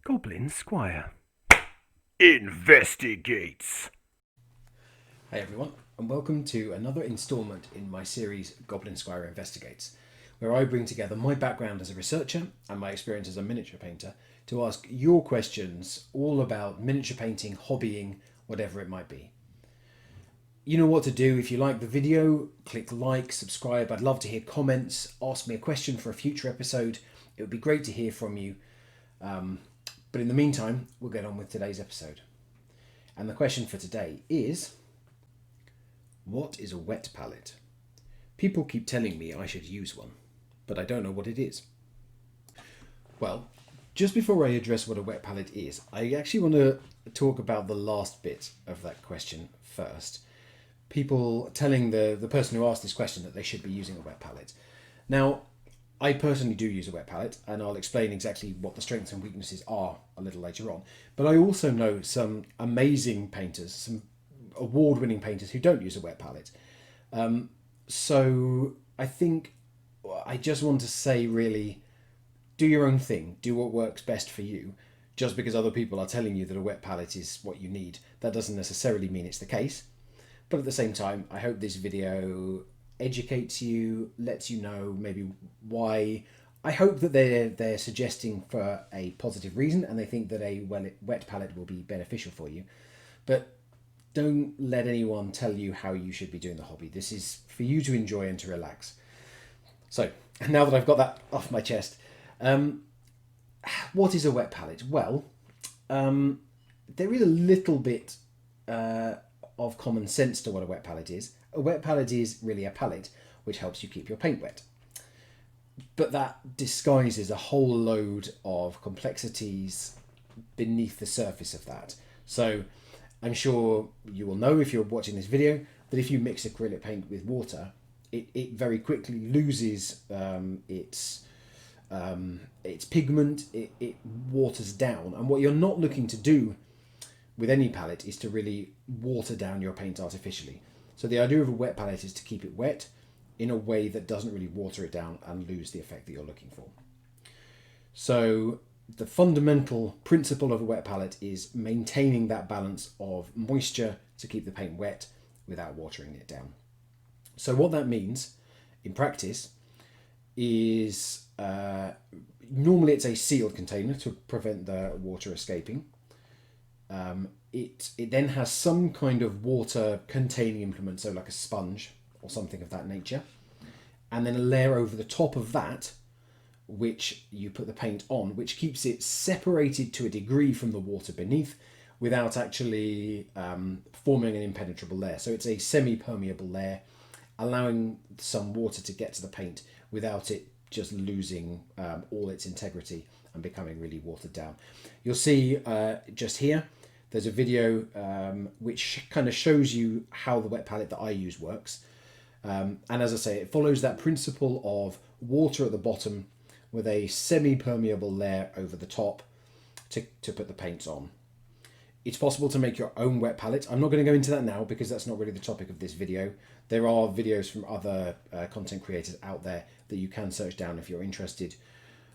Goblin Squire investigates. Hey everyone, and welcome to another instalment in my series Goblin Squire Investigates, where I bring together my background as a researcher and my experience as a miniature painter to ask your questions all about miniature painting, hobbying, whatever it might be. You know what to do. If you like the video, click like, subscribe. I'd love to hear comments, ask me a question for a future episode. It would be great to hear from you. But in the meantime, we'll get on with today's episode. And the question for today is, what is a wet palette? People keep telling me I should use one, but I don't know what it is. Well, just before I address what a wet palette is, I actually want to talk about the last bit of that question first. People telling the person who asked this question that they should be using a wet palette. Now, I personally do use a wet palette, and I'll explain exactly what the strengths and weaknesses are a little later on. But I also know some amazing painters, some award-winning painters who don't use a wet palette. So I think I just want to say, really, do your own thing. Do what works best for you. Just because other people are telling you that a wet palette is what you need, that doesn't necessarily mean it's the case. But at the same time, I hope this video educates you, lets you know maybe why. I hope that they're suggesting for a positive reason and they think that a wet palette will be beneficial for you. But don't let anyone tell you how you should be doing the hobby. This is for you to enjoy and to relax. So now that I've got that off my chest, what is a wet palette? Well, there is a little bit of common sense to what a wet palette is. A wet palette is really a palette which helps you keep your paint wet. But that disguises a whole load of complexities beneath the surface of that. So I'm sure you will know if you're watching this video that if you mix acrylic paint with water, it very quickly loses its pigment, it waters down. And what you're not looking to do with any palette is to really water down your paint artificially. So the idea of a wet palette is to keep it wet in a way that doesn't really water it down and lose the effect that you're looking for. So the fundamental principle of a wet palette is maintaining that balance of moisture to keep the paint wet without watering it down. So what that means in practice is normally it's a sealed container to prevent the water escaping. It then has some kind of water containing implement, so like a sponge or something of that nature, and then a layer over the top of that which you put the paint on, which keeps it separated to a degree from the water beneath without actually forming an impenetrable layer. So it's a semi-permeable layer, allowing some water to get to the paint without it just losing all its integrity and becoming really watered down. You'll see just here, there's a video which kind of shows you how the wet palette that I use works. And as I say, it follows that principle of water at the bottom with a semi-permeable layer over the top to put the paints on. It's possible to make your own wet palette. I'm not going to go into that now because that's not really the topic of this video. There are videos from other content creators out there that you can search down if you're interested.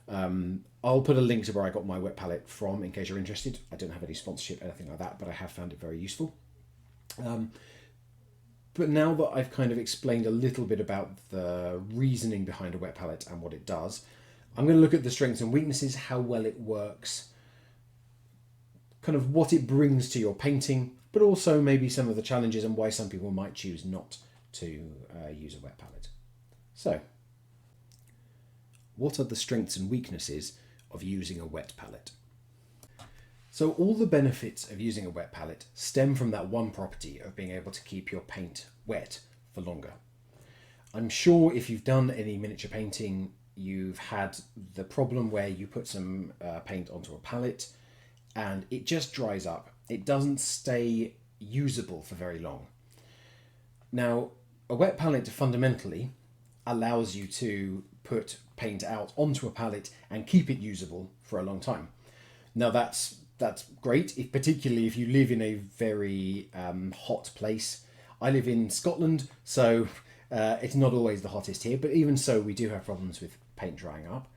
I'll put a link to where I got my wet palette from in case you're interested. I don't have any sponsorship, anything like that, but I have found it very useful. But now that I've kind of explained a little bit about the reasoning behind a wet palette and what it does, I'm going to look at the strengths and weaknesses, how well it works, kind of what it brings to your painting, but also maybe some of the challenges and why some people might choose not to use a wet palette. So, what are the strengths and weaknesses of using a wet palette? So all the benefits of using a wet palette stem from that one property of being able to keep your paint wet for longer. I'm sure if you've done any miniature painting, you've had the problem where you put some paint onto a palette and it just dries up. It doesn't stay usable for very long. Now, a wet palette fundamentally allows you to put paint out onto a palette and keep it usable for a long time. Now that's great, particularly if you live in a very hot place. I live in Scotland, so it's not always the hottest here, but even so we do have problems with paint drying up.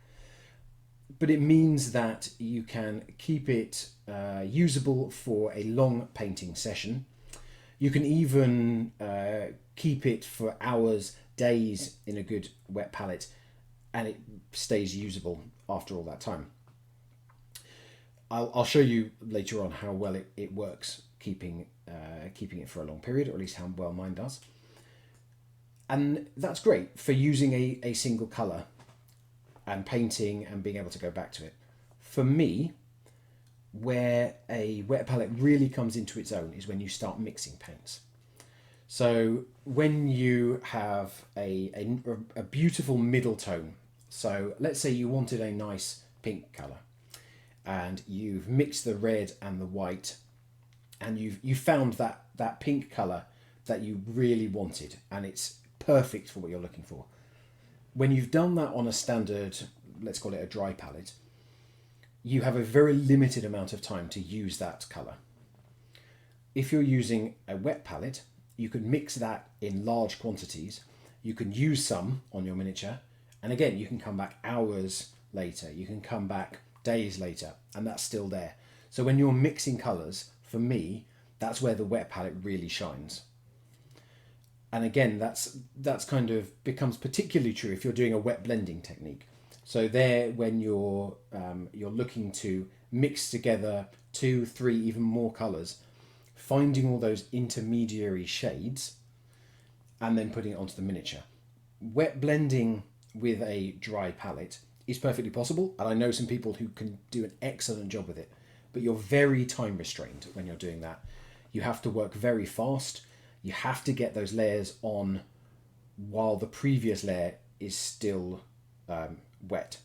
but it means that you can keep it usable for a long painting session. You can even keep it for hours, days in a good wet palette, and it stays usable after all that time. I'll show you later on how well it works keeping it for a long period, or at least how well mine does. And that's great for using a single colour and painting and being able to go back to it. For me, where a wet palette really comes into its own is when you start mixing paints. So when you have a beautiful middle tone, so let's say you wanted a nice pink colour, and you've mixed the red and the white, and you've found that pink colour that you really wanted, and it's perfect for what you're looking for. When you've done that on a standard, let's call it a dry palette, you have a very limited amount of time to use that colour. If you're using a wet palette, you can mix that in large quantities. You can use some on your miniature, and again, you can come back hours later, you can come back days later, and that's still there. So when you're mixing colours, for me, that's where the wet palette really shines. And again, that's kind of becomes particularly true if you're doing a wet blending technique. So there, when you're looking to mix together 2, 3, even more colours, finding all those intermediary shades and then putting it onto the miniature. Wet blending with a dry palette is perfectly possible, and I know some people who can do an excellent job with it, but you're very time restrained when you're doing that. You have to work very fast. You have to get those layers on while the previous layer is still wet.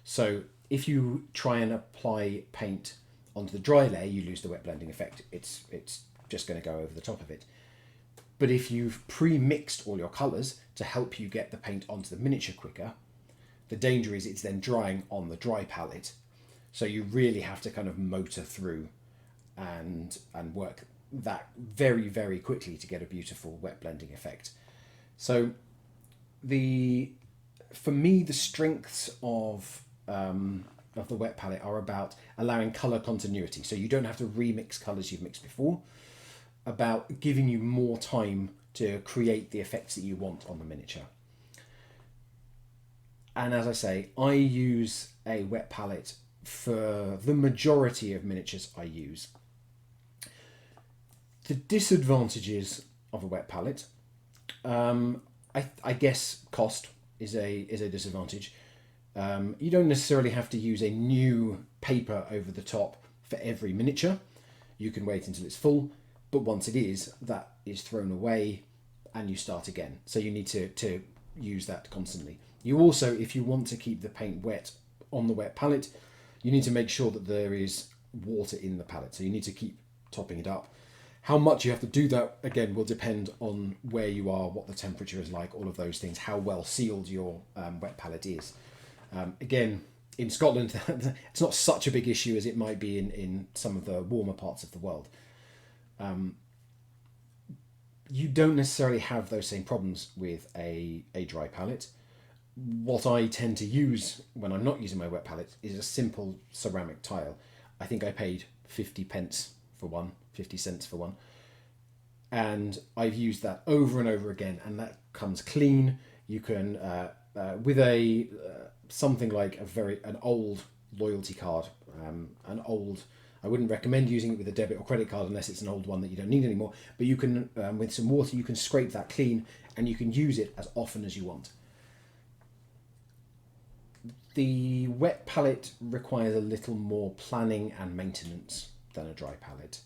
So if you try and apply paint onto the dry layer, you lose the wet blending effect. It's just going to go over the top of it. But if you've pre-mixed all your colours to help you get the paint onto the miniature quicker, the danger is it's then drying on the dry palette. So you really have to kind of motor through and work that very, very quickly to get a beautiful wet blending effect. So for me, the strengths of the wet palette are about allowing colour continuity. So you don't have to remix colours you've mixed before, about giving you more time to create the effects that you want on the miniature. And as I say, I use a wet palette for the majority of miniatures I use. The disadvantages of a wet palette, I guess cost is a disadvantage. You don't necessarily have to use a new paper over the top for every miniature. You can wait until it's full, but once it is, that is thrown away and you start again. So you need to use that constantly. You also, if you want to keep the paint wet on the wet palette, you need to make sure that there is water in the palette. So you need to keep topping it up. How much you have to do that, again, will depend on where you are, what the temperature is like, all of those things, how well sealed your wet palette is. Again, in Scotland, it's not such a big issue as it might be in some of the warmer parts of the world. You don't necessarily have those same problems with a dry palette. What I tend to use when I'm not using my wet palette is a simple ceramic tile. I think I paid 50 pence for one, 50 cents for one. And I've used that over and over again, and that comes clean. You can, with something like an old loyalty card, I wouldn't recommend using it with a debit or credit card unless it's an old one that you don't need anymore. But you can, with some water, you can scrape that clean and you can use it as often as you want. The wet palette requires a little more planning and maintenance than a dry palette.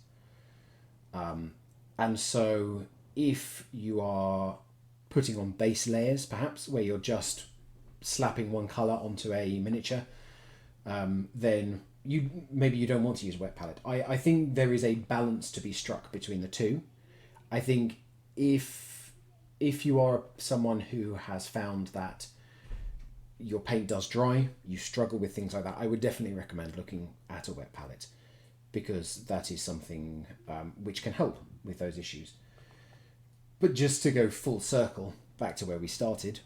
And so if you are putting on base layers, perhaps, where you're just slapping one colour onto a miniature, then maybe you don't want to use a wet palette. I think there is a balance to be struck between the two. I think if you are someone who has found that your paint does dry, you struggle with things like that, I would definitely recommend looking at a wet palette, because that is something which can help with those issues. But just to go full circle back to where we started,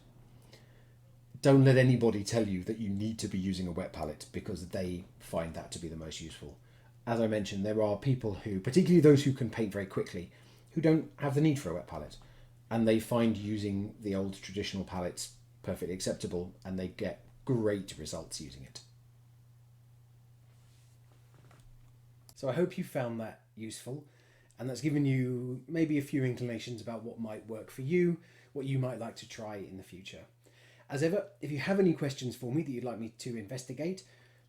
don't let anybody tell you that you need to be using a wet palette, because they find that to be the most useful. As I mentioned, there are people who, particularly those who can paint very quickly, who don't have the need for a wet palette, and they find using the old traditional palettes perfectly acceptable, and they get great results using it. So I hope you found that useful, and that's given you maybe a few inclinations about what might work for you, what you might like to try in the future. As ever, if you have any questions for me that you'd like me to investigate,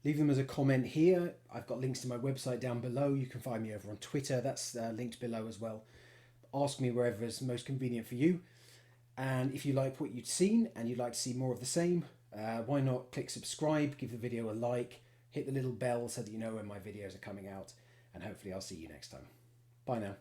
leave them as a comment here. I've got links to my website down below. You can find me over on Twitter. That's linked below as well. Ask me wherever is most convenient for you. And if you like what you've seen and you'd like to see more of the same, why not click subscribe, give the video a like, hit the little bell so that you know when my videos are coming out, and hopefully I'll see you next time. Bye now.